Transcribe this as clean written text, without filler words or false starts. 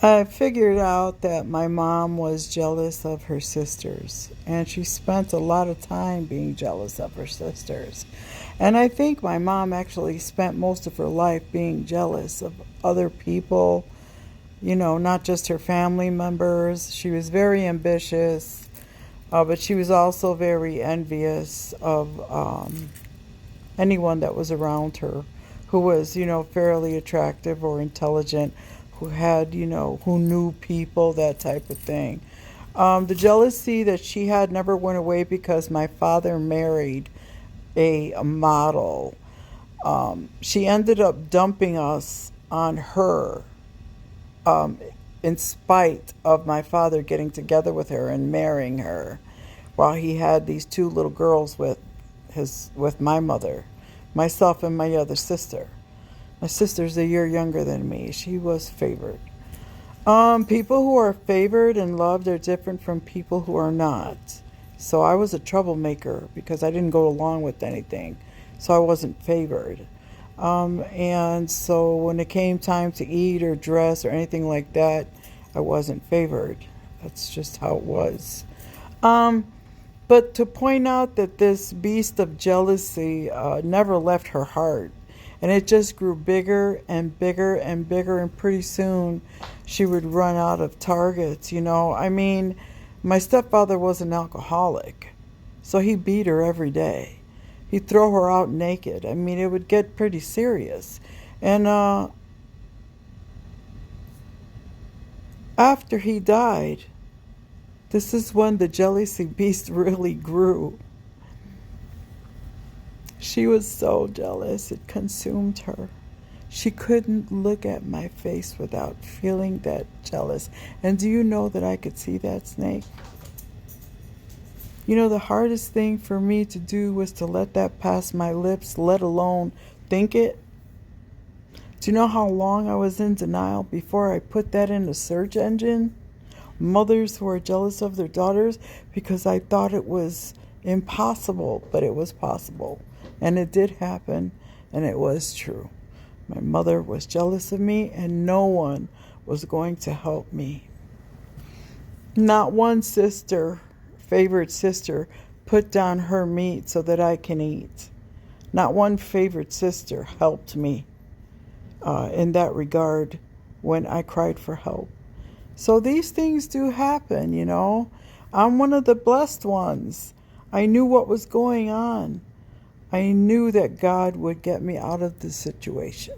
I figured out that my mom was jealous of her sisters, and she spent a lot of time being jealous of her sisters. And I think my mom actually spent most of her life being jealous of other people, not just her family members. She was very ambitious, but she was also very envious of anyone that was around her who was, fairly attractive or intelligent, who had, who knew people, that type of thing. The jealousy that she had never went away because my father married a model. She ended up dumping us on her, um, in spite of my father getting together with her and marrying her, while he had these two little girls with my mother, myself and my other sister. My sister's a year younger than me. She was favored. People who are favored and loved are different from people who are not. So I was a troublemaker because I didn't go along with anything. So I wasn't favored. And so when it came time to eat or dress or anything like that, I wasn't favored. That's just how it was. Um, but to point out that this beast of jealousy never left her heart. And it just grew bigger and bigger and bigger. And pretty soon she would run out of targets. I mean, my stepfather was an alcoholic. So he beat her every day. He'd throw her out naked. I mean, it would get pretty serious. And after he died, this is when the jealousy beast really grew. She was so jealous, it consumed her. She couldn't look at my face without feeling that jealous. And do you know that I could see that, Snake? The hardest thing for me to do was to let that pass my lips, let alone think it. Do you know how long I was in denial before I put that in the search engine? Mothers who are jealous of their daughters, because I thought it was impossible, but it was possible. And it did happen, and it was true. My mother was jealous of me, and no one was going to help me. Not one favored sister, put down her meat so that I can eat. Not one favored sister helped me in that regard when I cried for help. So these things do happen. I'm one of the blessed ones. I knew what was going on. I knew that God would get me out of this situation.